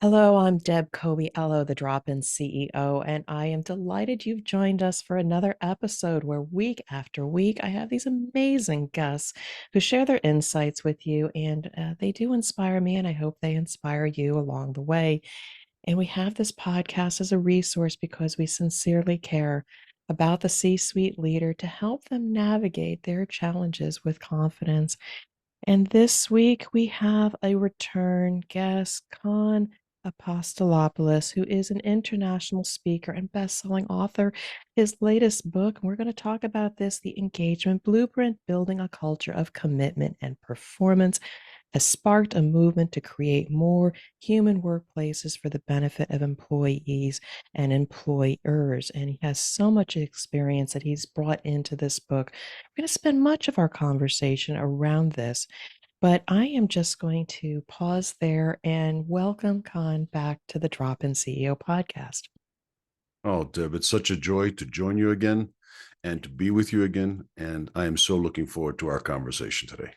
Hello, I'm Deb Coviello, the Drop-In CEO, and I am delighted you've joined us for another episode where week after week I have these amazing guests who share their insights with you, and they do inspire me, and I hope they inspire you along the way. And we have this podcast as a resource because we sincerely care about the C-suite leader to help them navigate their challenges with confidence. And this week we have a return guest, Kon Apostolopoulos, who is an international speaker and best-selling author. His latest book, and we're going to talk about this, The Engagement Blueprint, Building a Culture of Commitment and Performance, has sparked a movement to create more human workplaces for the benefit of employees and employers. And he has so much experience that he's brought into this book. We're going to spend much of our conversation around this, but I am just going to pause there and welcome Khan back to the Drop In CEO podcast. Oh, Deb, it's such a joy to join you again and to be with you again. And I am so looking forward to our conversation today.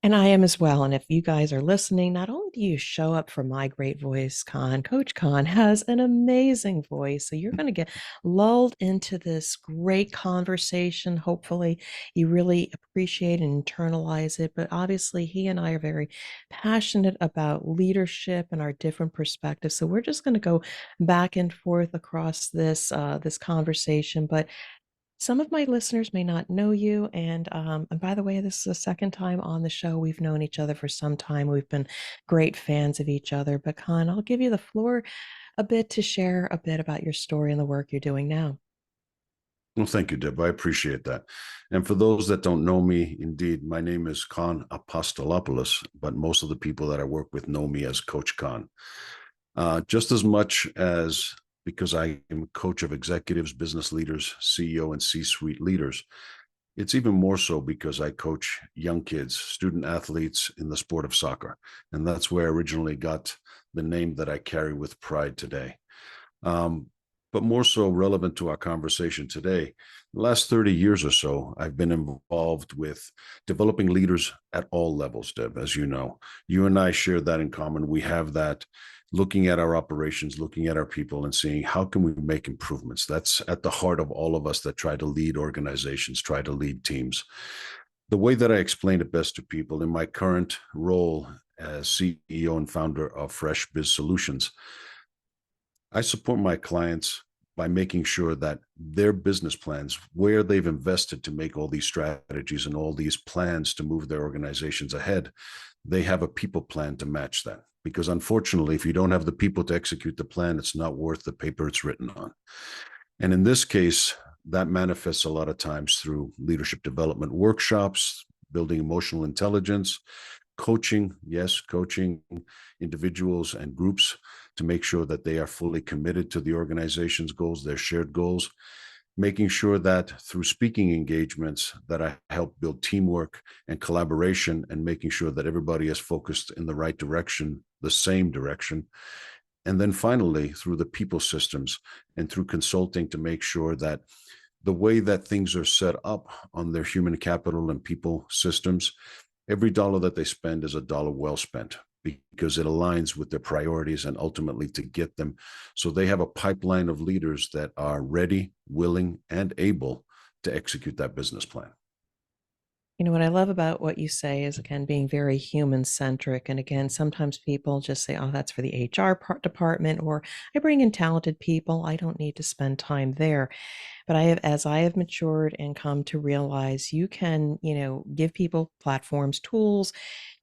And I am as well. And if you guys are listening, not only do you show up for my great voice, Coach Khan has an amazing voice. So you're going to get lulled into this great conversation. Hopefully, you really appreciate and internalize it. But obviously, he and I are very passionate about leadership and our different perspectives. So we're just going to go back and forth across this conversation. But some of my listeners may not know you, and by the way, this is the second time on the show. We've known each other for some time. We've been great fans of each other. But Khan, I'll give you the floor a bit to share a bit about your story and the work you're doing now. Well, thank you, Deb. I appreciate that. And for those that don't know me, indeed, my name is Kon Apostolopoulos, but most of the people that I work with know me as Coach Kon. Just as much as because I am a coach of executives, business leaders, CEO, and C-suite leaders, it's even more so because I coach young kids, student athletes in the sport of soccer. And that's where I originally got the name that I carry with pride today. Um, but more so relevant to our conversation today, the last 30 years or so, I've been involved with developing leaders at all levels, Deb, as you know. You and I share that in common. We have that looking at our operations, looking at our people and seeing how can we make improvements. That's at the heart of all of us that try to lead organizations, try to lead teams. The way that I explain it best to people in my current role as CEO and founder of Fresh Biz Solutions, I support my clients by making sure that their business plans, where they've invested to make all these strategies and all these plans to move their organizations ahead, they have a people plan to match that. Because unfortunately, if you don't have the people to execute the plan, it's not worth the paper it's written on. And in this case, that manifests a lot of times through leadership development workshops, building emotional intelligence, coaching, yes, coaching individuals and groups to make sure that they are fully committed to the organization's goals, their shared goals, making sure that through speaking engagements that I help build teamwork and collaboration and making sure that everybody is focused in the right direction, the same direction. And then finally, through the people systems and through consulting to make sure that the way that things are set up on their human capital and people systems, every dollar that they spend is a dollar well spent because it aligns with their priorities and ultimately to get them so they have a pipeline of leaders that are ready, willing, and able to execute that business plan. You know, what I love about what you say is, again, being very human centric. And again, sometimes people just say, oh, that's for the HR department, or I bring in talented people. I don't need to spend time there. But as I have matured and come to realize you can, give people platforms, tools,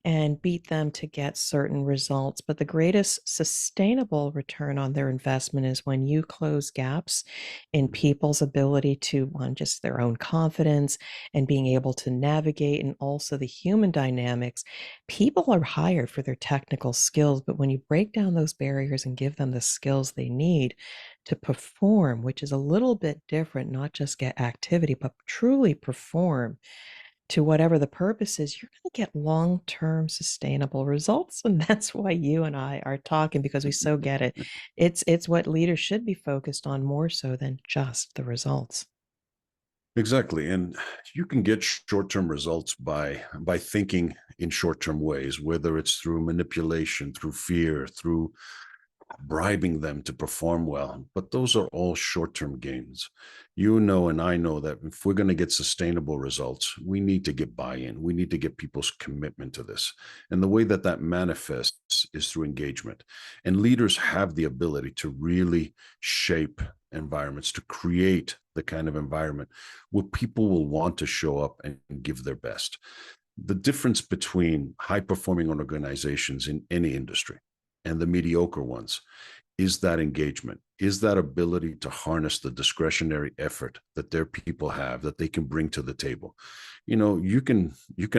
and beat them to get certain results. But the greatest sustainable return on their investment is when you close gaps in people's ability to, one, just their own confidence and being able to navigate, and also the human dynamics. People are hired for their technical skills, but when you break down those barriers and give them the skills they need to perform, which is a little bit different, not just get activity, but truly perform to whatever the purpose is, you're going to get long-term sustainable results. And that's why you and I are talking, because we so get it. It's what leaders should be focused on more so than just the results. Exactly. And you can get short-term results by thinking in short-term ways, whether it's through manipulation, through fear, through bribing them to perform well. But those are all short-term gains. You know, and I know that if we're going to get sustainable results, we need to get buy-in. We need to get people's commitment to this. And the way that that manifests is through engagement. And leaders have the ability to really shape environments, to create the kind of environment where people will want to show up and give their best. The difference between high-performing organizations in any industry and the mediocre ones is that engagement, is that ability to harness the discretionary effort that their people have, that they can bring to the table. You know, you can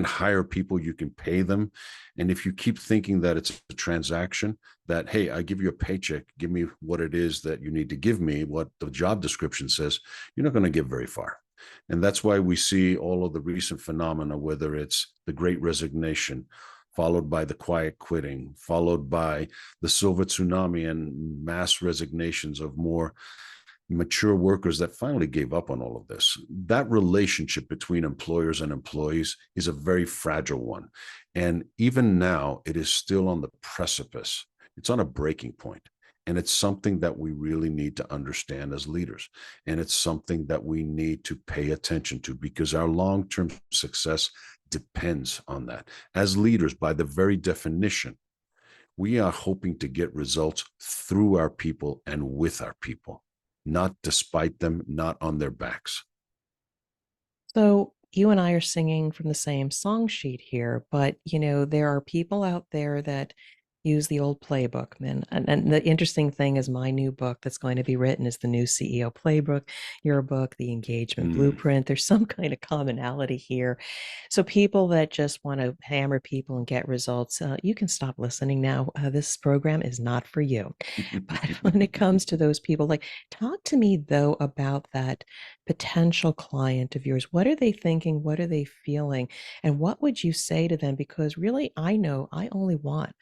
hire people, you can pay them, and if you keep thinking that it's a transaction, that hey, I give you a paycheck, give me what it is that you need to give me, what the job description says, you're not going to get very far. And that's why we see all of the recent phenomena, whether it's the Great Resignation, followed by the quiet quitting, followed by the silver tsunami and mass resignations of more mature workers that finally gave up on all of this. That relationship between employers and employees is a very fragile one. And even now, it is still on the precipice. It's on a breaking point. And it's something that we really need to understand as leaders. And it's something that we need to pay attention to because our long-term success depends on that. As leaders, by the very definition, we are hoping to get results through our people and with our people, not despite them, not on their backs. So you and I are singing from the same song sheet here, but there are people out there that use the old playbook, man. And the interesting thing is my new book that's going to be written is the new CEO playbook, your book, the engagement blueprint. There's some kind of commonality here. So people that just want to hammer people and get results, you can stop listening now. This program is not for you. But when it comes to those people, like, talk to me though about that potential client of yours. What are they thinking? What are they feeling? And what would you say to them? Because really, I know I only want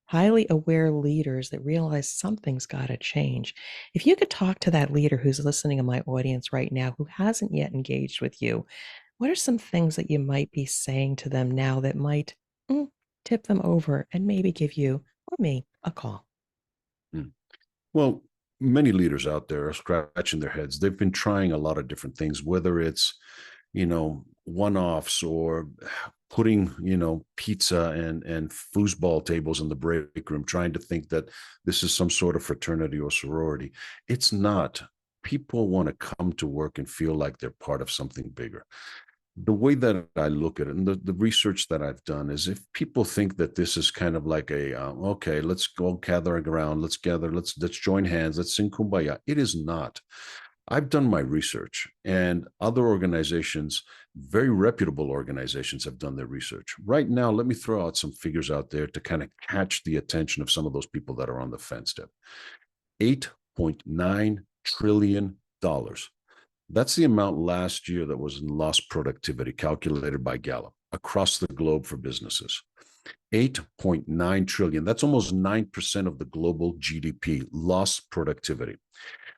highly aware leaders that realize something's got to change. If you could talk to that leader who's listening in my audience right now who hasn't yet engaged with you, what are some things that you might be saying to them now that might tip them over and maybe give you or me a call? Well, many leaders out there are scratching their heads. They've been trying a lot of different things, whether it's, one-offs or putting, pizza and foosball tables in the break room, trying to think that this is some sort of fraternity or sorority. It's not. People want to come to work and feel like they're part of something bigger. The way that I look at it and the research that I've done is if people think that this is kind of like okay, let's go gather around, let's gather, let's join hands, let's sing Kumbaya. It is not. I've done my research and other organizations, very reputable organizations have done their research. Right now, let me throw out some figures out there to kind of catch the attention of some of those people that are on the fence step. $8.9 trillion. That's the amount last year that was in lost productivity calculated by Gallup across the globe for businesses. 8.9 trillion. That's almost 9% of the global GDP, lost productivity.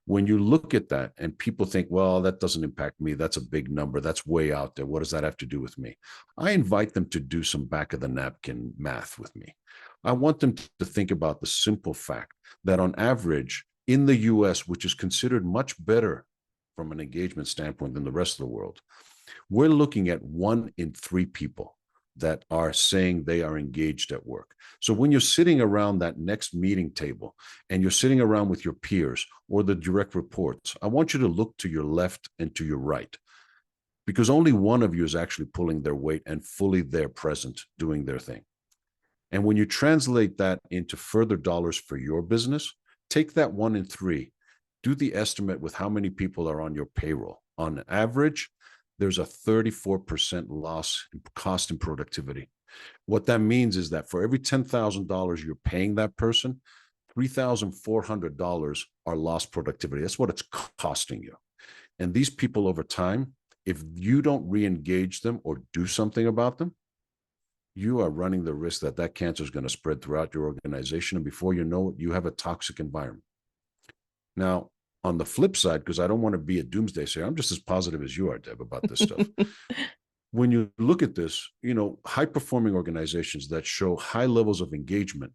When you look at that and people think, well, that doesn't impact me. That's a big number. That's way out there. What does that have to do with me? I invite them to do some back of the napkin math with me. I want them to think about the simple fact that on average in the US, which is considered much better from an engagement standpoint than the rest of the world, we're looking at 1 in 3 people that are saying they are engaged at work. So when you're sitting around that next meeting table and you're sitting around with your peers or the direct reports, I want you to look to your left and to your right, because only one of you is actually pulling their weight and fully there present doing their thing. And when you translate that into further dollars for your business, take that 1 in 3, do the estimate with how many people are on your payroll. On average, there's a 34% loss in cost and productivity. What that means is that for every $10,000 you're paying that person, $3,400 are lost productivity. That's what it's costing you. And these people over time, if you don't re-engage them or do something about them, you are running the risk that that cancer is going to spread throughout your organization. And before you know it, you have a toxic environment. Now, on the flip side, because I don't want to be a doomsday sayer, I'm just as positive as you are, Deb, about this stuff. When you look at this, high-performing organizations that show high levels of engagement,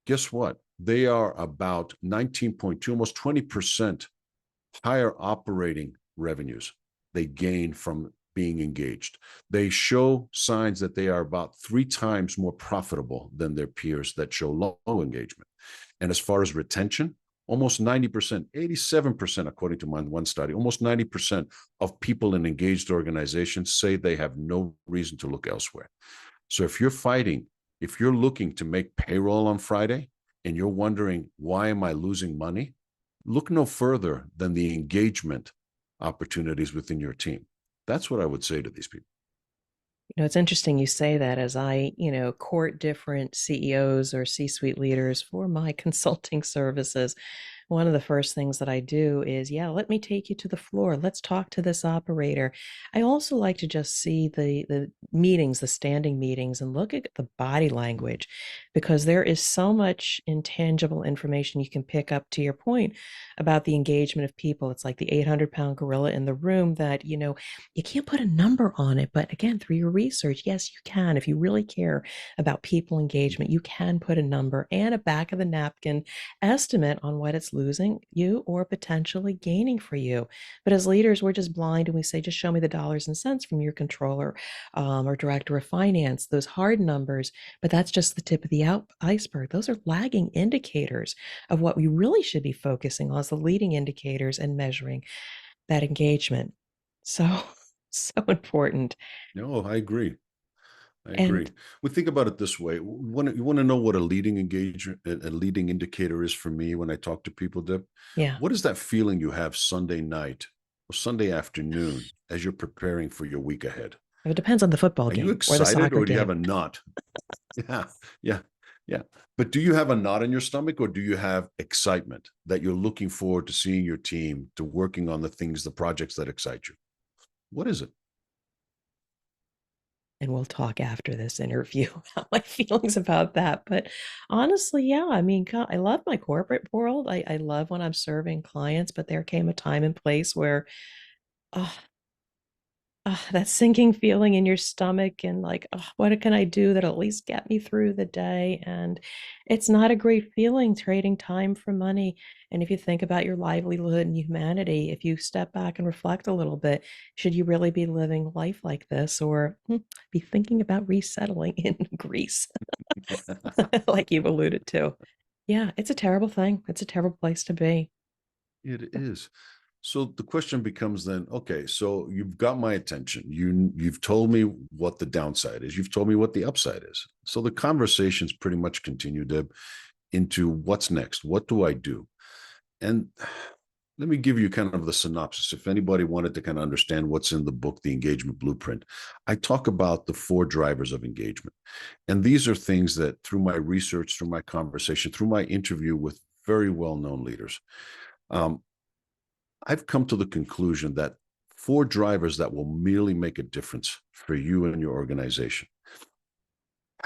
Guess what? They are about 19.2, almost 20% higher operating revenues they gain from being engaged. They show signs that they are about 3 times more profitable than their peers that show low engagement. And as far as retention, almost 90%, 87%, according to one study, almost 90% of people in engaged organizations say they have no reason to look elsewhere. So if you're looking to make payroll on Friday and you're wondering, why am I losing money? Look no further than the engagement opportunities within your team. That's what I would say to these people. It's interesting you say that as I, court different CEOs or C-suite leaders for my consulting services. One of the first things that I do is, yeah, let me take you to the floor. Let's talk to this operator. I also like to just see the meetings, the standing meetings, and look at the body language, because there is so much intangible information you can pick up, to your point about the engagement of people. It's like the 800-pound gorilla in the room that, you can't put a number on it. But again, through your research, yes, you can. If you really care about people engagement, you can put a number and a back of the napkin estimate on what it's losing you or potentially gaining for you. But as leaders, we're just blind and we say, just show me the dollars and cents from your controller or director of finance, those hard numbers. But that's just the tip of the iceberg. Those are lagging indicators of what we really should be focusing on as the leading indicators and measuring that engagement. So, so important. No, I agree. I And agree. We think about it this way. You want to know what a leading engager, a leading indicator is for me when I talk to people, Deb? yeah, What is that feeling you have Sunday night or Sunday afternoon as you're preparing for your week ahead? it depends on the football Are you game or the excited soccer or do you have game. a knot? Yeah, yeah, yeah. But do you have a knot in your stomach or do you have excitement that you're looking forward to seeing your team, to working on the things, the projects that excite you? What is it? And we'll talk after this interview about my feelings about that. But honestly, yeah, I mean, God, I love my corporate world. I love when I'm serving clients, but there came a time and place where, oh, that sinking feeling in your stomach and like, oh, what can I do that'll at least get me through the day? And it's not a great feeling trading time for money. And if you think about your livelihood and humanity, if you step back and reflect a little bit, should you really be living life like this or be thinking about resettling in Greece, like you've alluded to? Yeah, it's a terrible thing. It's a terrible place to be. It is. So the question becomes then, okay, so you've got my attention. You've told me what the downside is. You've told me what the upside is. So the conversations pretty much continue, Deb, into what's next. What do I do? And let me give you kind of the synopsis. If anybody wanted to kind of understand what's in the book, The Engagement Blueprint, I talk about the 4 drivers of engagement. And these are things that through my research, through my conversation, through my interview with very well-known leaders, um, I've come to the conclusion that 4 drivers that will merely make a difference for you and your organization.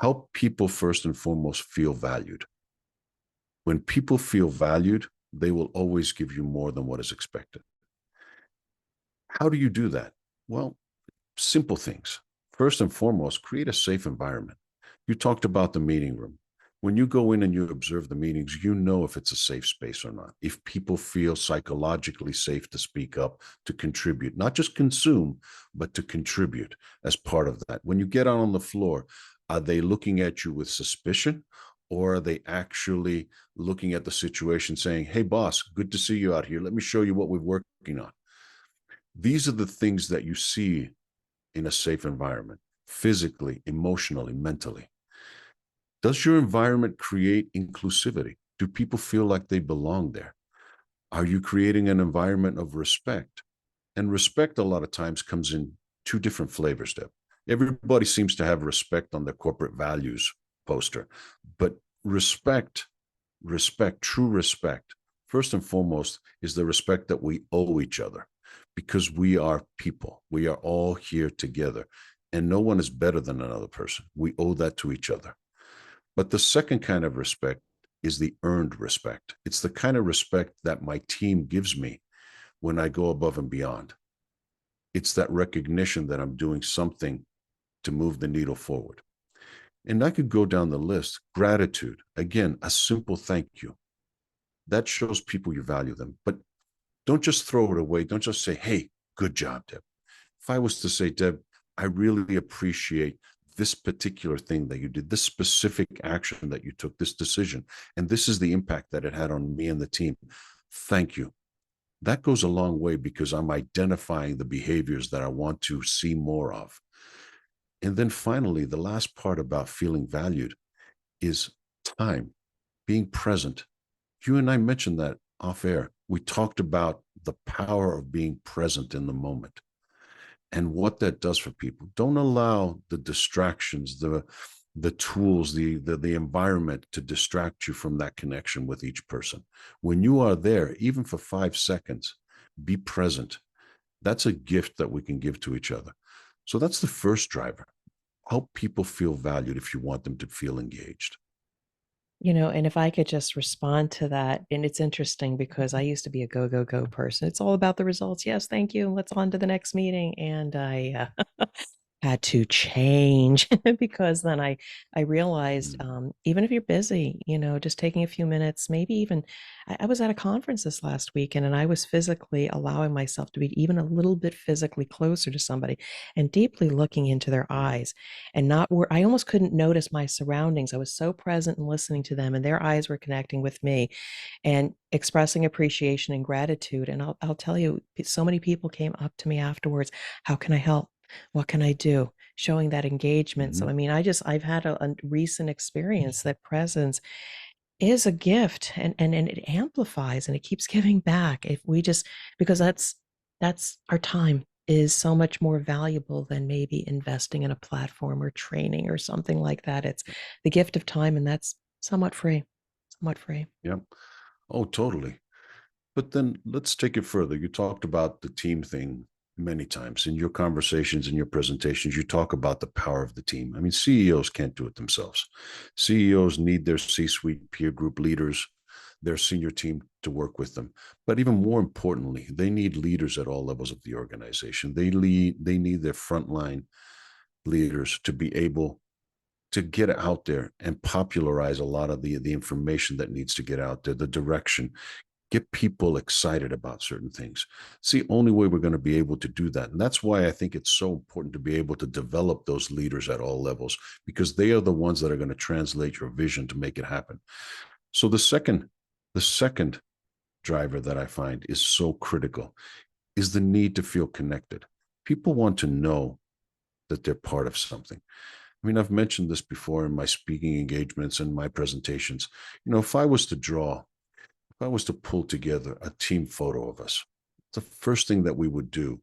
Help people first and foremost feel valued. When people feel valued, they will always give you more than what is expected. How do you do that? Well, simple things. First and foremost, create a safe environment. You talked about the meeting room. When you go in and you observe the meetings, you know if it's a safe space or not. If people feel psychologically safe to speak up, to contribute, not just consume, but to contribute as part of that. When you get out on the floor, are they looking at you with suspicion or are they actually looking at the situation saying, hey, boss, good to see you out here. Let me show you what we're working on. These are the things that you see in a safe environment, physically, emotionally, mentally. Does your environment create inclusivity? Do people feel like they belong there? Are you creating an environment of respect? And respect a lot of times comes in 2 different flavors, Deb. Everybody seems to have respect on their corporate values poster, but true respect, first and foremost, is the respect that we owe each other because we are people. We are all here together and no one is better than another person. We owe that to each other. But the second kind of respect is the earned respect. It's the kind of respect that my team gives me when I go above and beyond. It's that recognition that I'm doing something to move the needle forward. And I could go down the list. Gratitude, again, a simple thank you. That shows people you value them. But don't just throw it away. Don't just say, hey, good job, Deb. If I was to say, Deb, I really appreciate this particular thing that you did, this specific action that you took, this decision, and this is the impact that it had on me and the team. Thank you. That goes a long way because I'm identifying the behaviors that I want to see more of. And then finally, the last part about feeling valued is time, being present. You and I mentioned that off air. We talked about the power of being present in the moment and what that does for people. Don't allow the distractions, the tools, the environment to distract you from that connection with each person. When you are there, even for 5 seconds, be present. That's a gift that we can give to each other. So that's the first driver. Help people feel valued if you want them to feel engaged. And if I could just respond to that, and it's interesting because I used to be a go, go, go person. It's all about the results. Yes, thank you. Let's on to the next meeting. And I had to change because then I realized even if you're busy, just taking a few minutes, maybe even I was at a conference this last weekend and I was physically allowing myself to be even a little bit physically closer to somebody and deeply looking into their eyes and not where I almost couldn't notice my surroundings. I was so present and listening to them and their eyes were connecting with me and expressing appreciation and gratitude. And I'll tell you, so many people came up to me afterwards. How can I help? What can I do? Showing that engagement. So, Mm-hmm. I mean, I've had a recent experience that presence is a gift and it amplifies and it keeps giving back. If we just, because that's our time is so much more valuable than maybe investing in a platform or training or something like that. It's the gift of time and that's somewhat free, somewhat free. Yeah. Oh, totally. But then let's take it further. You talked about the team thing many times in your conversations and your presentations. You talk about the power of the team. I mean, CEOs can't do it themselves. CEOs need their C-suite peer group leaders, their senior team to work with them. But even more importantly, they need leaders at all levels of the organization. They need their frontline leaders to be able to get out there and popularize a lot of the information that needs to get out there, the direction, get people excited about certain things. It's the only way we're going to be able to do that. And that's why I think it's so important to be able to develop those leaders at all levels, because they are the ones that are going to translate your vision to make it happen. So the second driver that I find is so critical is the need to feel connected. People want to know that they're part of something. I mean, I've mentioned this before in my speaking engagements and my presentations. If I was to pull together a team photo of us, the first thing that we would do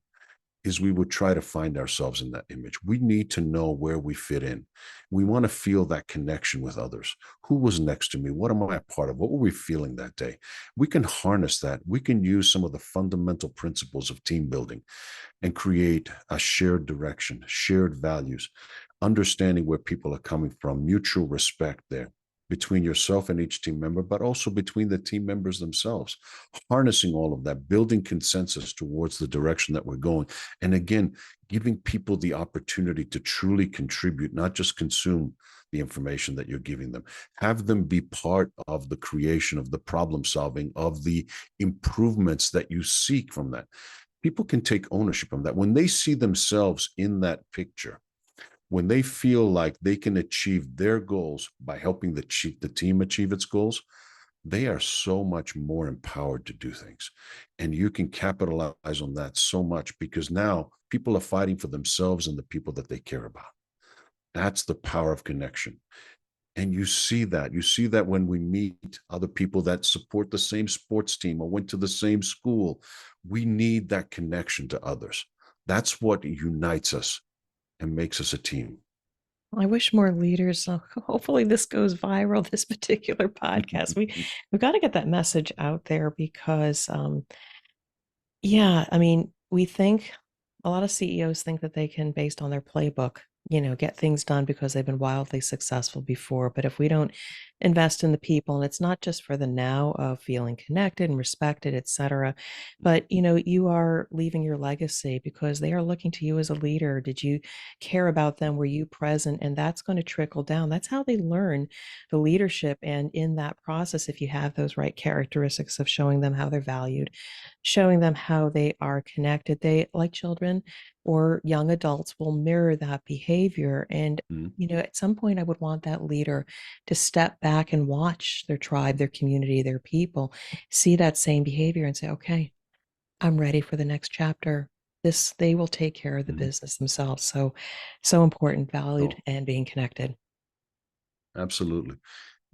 is we would try to find ourselves in that image. We need to know where we fit in. We want to feel that connection with others. Who was next to me? What am I a part of? What were we feeling that day? We can harness that. We can use some of the fundamental principles of team building and create a shared direction, shared values, understanding where people are coming from, mutual respect there between yourself and each team member, but also between the team members themselves, harnessing all of that, building consensus towards the direction that we're going. And again, giving people the opportunity to truly contribute, not just consume the information that you're giving them. Have them be part of the creation, of the problem solving, of the improvements that you seek from that. People can take ownership of that. When they see themselves in that picture, when they feel like they can achieve their goals by helping the team achieve its goals, they are so much more empowered to do things. And you can capitalize on that so much because now people are fighting for themselves and the people that they care about. That's the power of connection. And you see that. You see that when we meet other people that support the same sports team or went to the same school. We need that connection to others. That's what unites us and makes us a team. I wish more leaders. Hopefully, this goes viral. This particular podcast, we've got to get that message out there because, yeah, I mean, we think a lot of CEOs think that they can, based on their playbook, get things done because they've been wildly successful before. But if we don't invest in the people. And it's not just for the now of feeling connected and respected, etc. But you are leaving your legacy because they are looking to you as a leader. Did you care about them? Were you present? And that's going to trickle down. That's how they learn the leadership. And in that process, if you have those right characteristics of showing them how they're valued, showing them how they are connected, they, like children or young adults, will mirror that behavior. And Mhm. at some point, I would want that leader to step back and watch their tribe, their community, their people, see that same behavior and say, okay, I'm ready for the next chapter. They will take care of the Mhm. business themselves. So, so important, valued, Oh, and being connected. absolutely.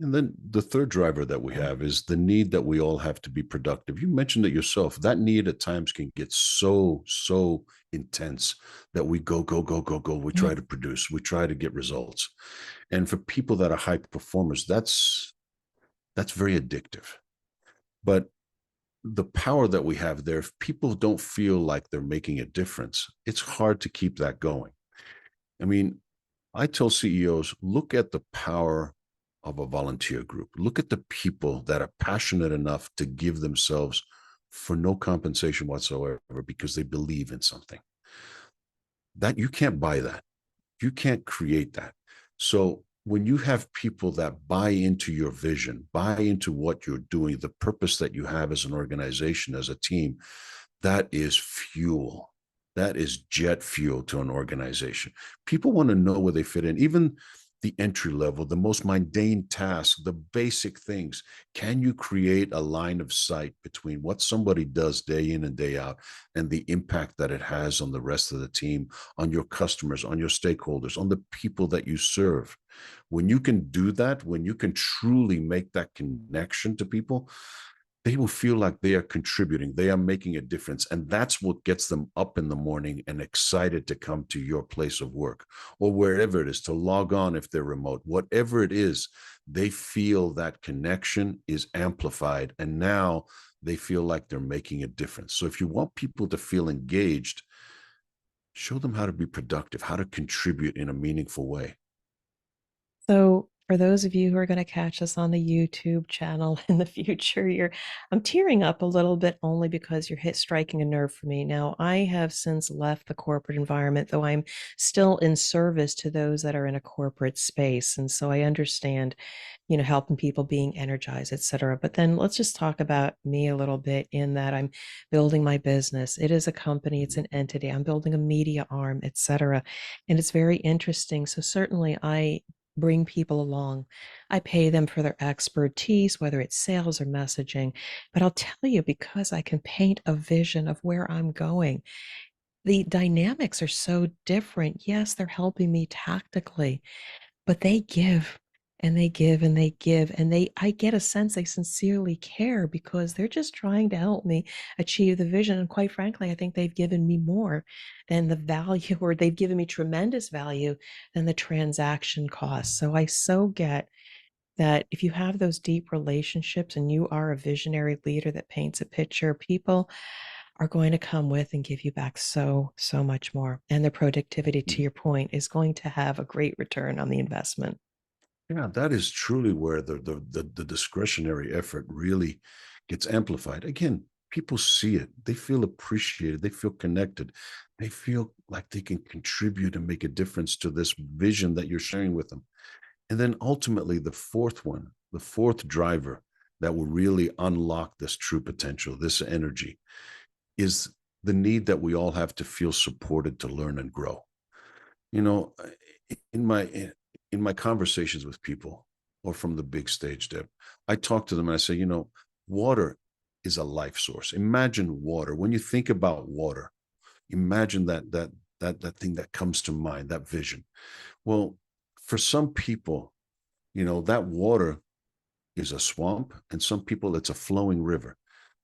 And then the third driver that we have is the need that we all have to be productive. You mentioned it yourself. That need at times can get so intense that we go, go, go, go, go. We Mhm. try to produce, we try to get results. And for people that are high performers, that's very addictive. But the power that we have there, if people don't feel like they're making a difference, it's hard to keep that going. I mean, I tell CEOs, look at the power of a volunteer group. Look at the people that are passionate enough to give themselves for no compensation whatsoever because they believe in something. That you can't buy that. You can't create that. So when you have people that buy into your vision, buy into what you're doing, the purpose that you have as an organization, as a team, that is fuel. That is jet fuel to an organization. People want to know where they fit in, even the entry level, the most mundane tasks, the basic things. Can you create a line of sight between what somebody does day in and day out and the impact that it has on the rest of the team, on your customers, on your stakeholders, on the people that you serve? When you can do that, when you can truly make that connection to people, they will feel like they are contributing, they are making a difference. And that's what gets them up in the morning and excited to come to your place of work or wherever it is, to log on if they're remote, whatever it is. They feel that connection is amplified. And now they feel like they're making a difference. So if you want people to feel engaged, show them how to be productive, how to contribute in a meaningful way. So, for those of you who are going to catch us on the YouTube channel in the future, I'm tearing up a little bit only because you're striking a nerve for me. Now, I have since left the corporate environment, though I'm still in service to those that are in a corporate space. And so I understand, helping people being energized, et cetera. But then let's just talk about me a little bit in that I'm building my business. It is a company, it's an entity. I'm building a media arm, et cetera. And it's very interesting. So certainly I bring people along. I pay them for their expertise, whether it's sales or messaging. But I'll tell you, because I can paint a vision of where I'm going, the dynamics are so different. Yes, they're helping me tactically, but they give and they give and they give. And I get a sense they sincerely care because they're just trying to help me achieve the vision. And quite frankly, I think they've given me more than the value, or they've given me tremendous value than the transaction cost. So I so get that if you have those deep relationships and you are a visionary leader that paints a picture, people are going to come with and give you back so, so much more. And the productivity, to your point, is going to have a great return on the investment. Yeah, that is truly where the discretionary effort really gets amplified. Again, people see it, they feel appreciated, they feel connected, they feel like they can contribute and make a difference to this vision that you're sharing with them. And then ultimately, the fourth one, the fourth driver that will really unlock this true potential, this energy, is the need that we all have to feel supported to learn and grow. You know, in my in my conversations with people or from the big stage, Deb, I talk to them and I say, water is a life source. Imagine water. When you think about water, imagine that thing that comes to mind, that vision. Well, for some people, that water is a swamp, and some people it's a flowing river.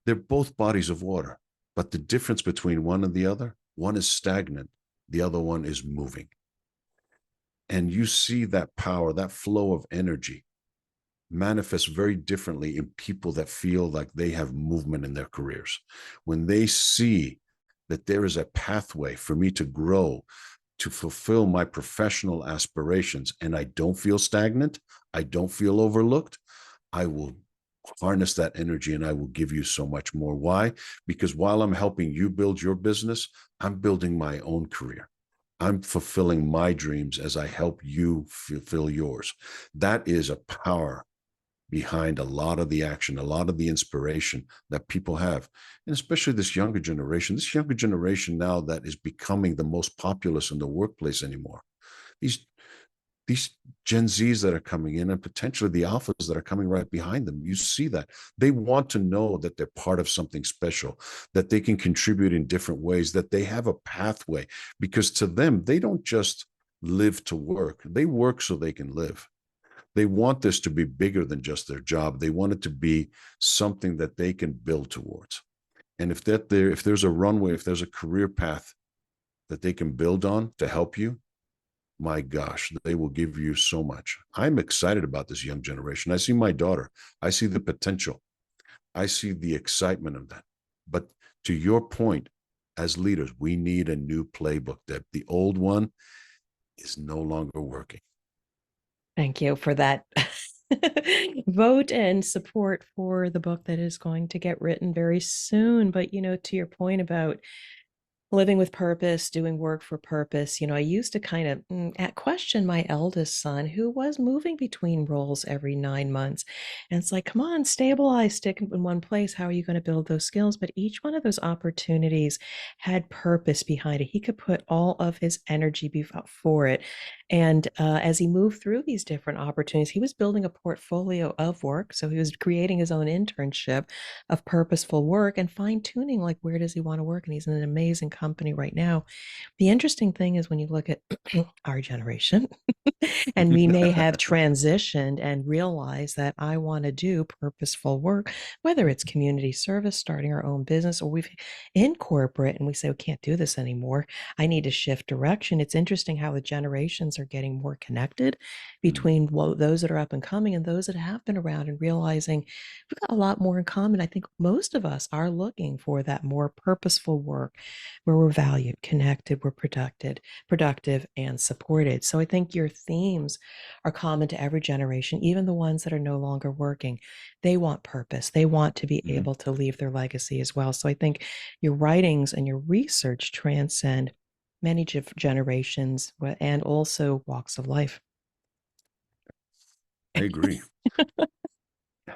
They're both bodies of water, but the difference between one and the other, one is stagnant, the other one is moving. And you see that power, that flow of energy manifest very differently in people that feel like they have movement in their careers. When they see that there is a pathway for me to grow, to fulfill my professional aspirations and I don't feel stagnant, I don't feel overlooked, I will harness that energy and I will give you so much more. Why? Because while I'm helping you build your business, I'm building my own career. I'm fulfilling my dreams as I help you fulfill yours. That is a power behind a lot of the action, a lot of the inspiration that people have. And especially this younger generation now that is becoming the most populous in the workplace anymore. These these Gen Zs that are coming in and potentially the alphas that are coming right behind them. You see that they want to know that they're part of something special, that they can contribute in different ways, that they have a pathway, because to them, they don't just live to work. They work so they can live. They want this to be bigger than just their job. They want it to be something that they can build towards. And if there's a runway, if there's a career path that they can build on to help you, my gosh, they will give you so much. I'm excited about this young generation. I see my daughter. I see the potential. I see the excitement of that. But to your point, as leaders, we need a new playbook. That the old one is no longer working. Thank you for that vote and support for the book that is going to get written very soon. But, to your point about living with purpose, doing work for purpose. I used to kind of question my eldest son, who was moving between roles every 9 months. And it's like, come on, stabilize, stick in one place. How are you going to build those skills? But each one of those opportunities had purpose behind it. He could put all of his energy for it. And as he moved through these different opportunities, he was building a portfolio of work. So he was creating his own internship of purposeful work and fine tuning, like, where does he want to work? And he's in an amazing company right now. The interesting thing is when you look at our generation, and we may have transitioned and realized that I want to do purposeful work, whether it's community service, starting our own business, or we've in corporate and we say, we can't do this anymore. I need to shift direction. It's interesting how the generations are getting more connected between those that are up and coming and those that have been around, and realizing we've got a lot more in common. I think most of us are looking for that more purposeful work where we're valued, connected, we're productive and supported. So I think your themes are common to every generation, even the ones that are no longer working. They want purpose. They want to be able to leave their legacy as well. So I think your writings and your research transcend many generations and also walks of life. I agree.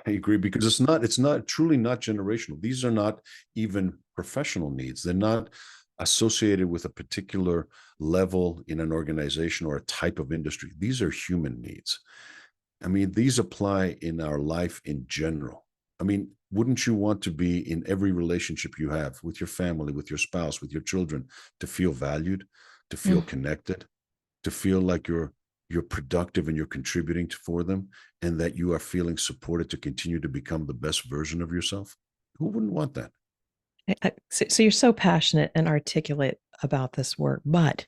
I agree, because it's not truly not generational. These are not even professional needs. They're not associated with a particular level in an organization or a type of industry. These are human needs. I mean, these apply in our life in general. I mean, wouldn't you want to be in every relationship you have with your family, with your spouse, with your children, to feel valued, to feel connected, to feel like you're productive and you're contributing for them, and that you are feeling supported to continue to become the best version of yourself? Who wouldn't want that? So you're so passionate and articulate about this work, but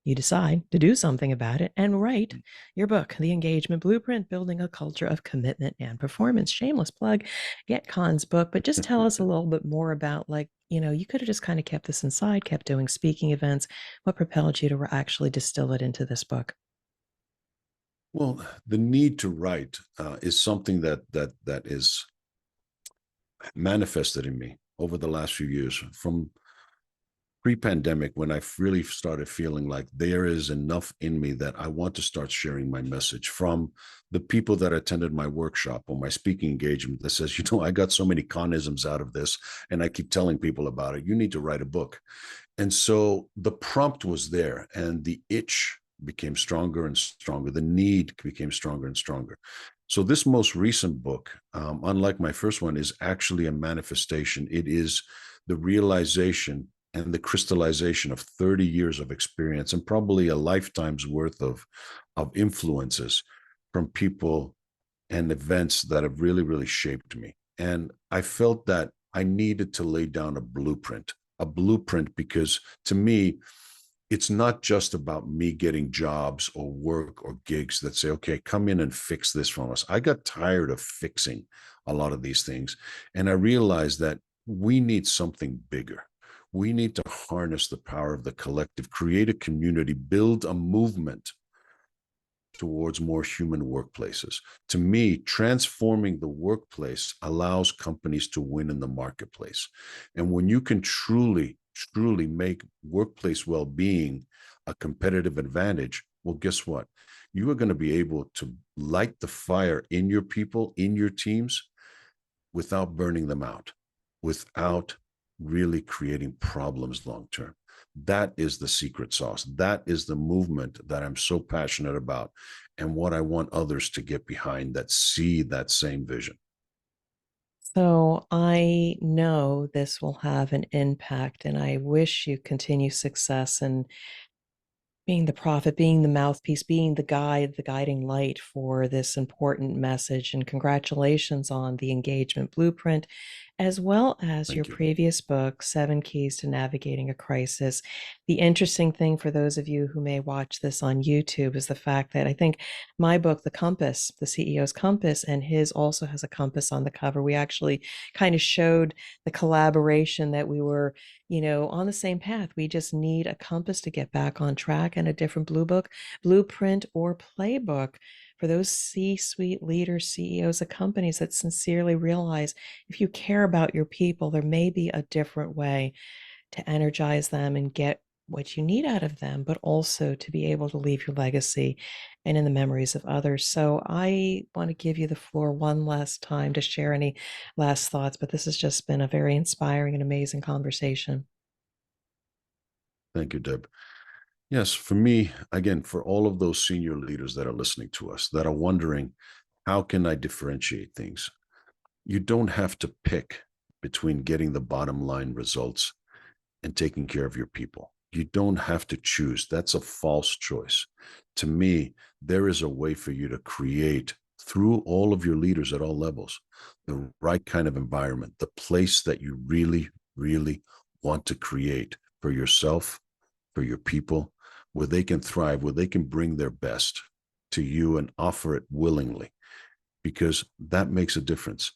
you decide to do something about it and write your book, The Engagement Blueprint, Building a Culture of Commitment and Performance. Shameless plug, get Kon's book, but just tell us a little bit more about, like, you could have just kind of kept this inside, kept doing speaking events. What propelled you to actually distill it into this book? Well, the need to write is something that is manifested in me over the last few years, from pre-pandemic, when I really started feeling like there is enough in me that I want to start sharing my message, from the people that attended my workshop or my speaking engagement that says, I got so many conisms out of this and I keep telling people about it. You need to write a book. And so the prompt was there and the itch became stronger and stronger. The need became stronger and stronger. So this most recent book, unlike my first one, is actually a manifestation. It is the realization and the crystallization of 30 years of experience and probably a lifetime's worth of influences from people and events that have really, really shaped me. And I felt that I needed to lay down a blueprint, because to me, it's not just about me getting jobs or work or gigs that say, okay, come in and fix this for us. I got tired of fixing a lot of these things. And I realized that we need something bigger. We need to harness the power of the collective, create a community, build a movement towards more human workplaces. To me, transforming the workplace allows companies to win in the marketplace. And when you can truly make workplace well-being a competitive advantage, well, guess what? You are going to be able to light the fire in your people, in your teams, without burning them out, without really creating problems long term. That is the secret sauce. That is the movement that I'm so passionate about, and what I want others to get behind that see that same vision. So I know this will have an impact, and I wish you continue success and being the prophet, being the mouthpiece, being the guide, the guiding light for this important message. And congratulations on the engagement blueprint, as well as your Thank you. previous book, Seven Keys to Navigating a Crisis. The interesting thing for those of you who may watch this on YouTube is the fact that I think my book, The Compass, The CEO's Compass, and his also has a compass on the cover. We actually kind of showed the collaboration that we were, on the same path. We just need a compass to get back on track and a different blueprint or playbook for those C-suite leaders, CEOs of companies that sincerely realize if you care about your people, there may be a different way to energize them and get what you need out of them, but also to be able to leave your legacy and in the memories of others. So I want to give you the floor one last time to share any last thoughts, but this has just been a very inspiring and amazing conversation. Thank you, Deb. Yes, for me, again, for all of those senior leaders that are listening to us, that are wondering, how can I differentiate things? You don't have to pick between getting the bottom line results and taking care of your people. You don't have to choose. That's a false choice. To me, there is a way for you to create, through all of your leaders at all levels, the right kind of environment, the place that you really want to create for yourself, for your people, where they can thrive, where they can bring their best to you and offer it willingly, because that makes a difference.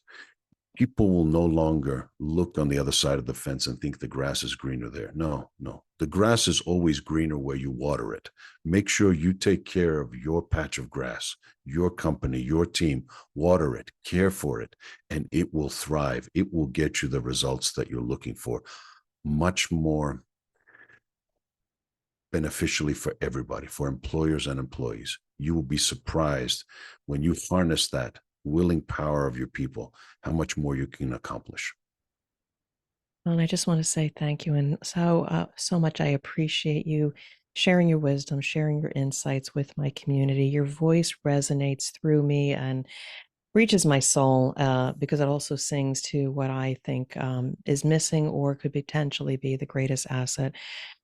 People will no longer look on the other side of the fence and think the grass is greener there. No, no. The grass is always greener where you water it. Make sure you take care of your patch of grass, your company, your team. Water it, care for it, and it will thrive. It will get you the results that you're looking for much more beneficially for everybody, for employers and employees. You will be surprised when you harness that willing power of your people, how much more you can accomplish. And I just want to say thank you, and so much I appreciate you sharing your wisdom, sharing your insights with my community. Your voice resonates through me and reaches my soul because it also sings to what I think is missing or could potentially be the greatest asset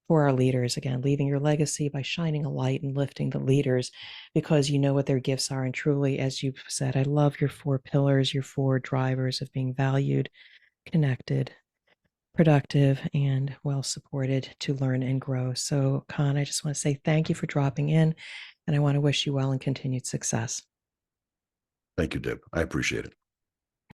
for our leaders. Again, leaving your legacy by shining a light and lifting the leaders because you know what their gifts are. And truly, as you've said, I love your four pillars, your four drivers of being valued, connected, productive, and well supported to learn and grow. So, Kon, I just want to say thank you for dropping in, and I want to wish you well and continued success. Thank you, Deb. I appreciate it.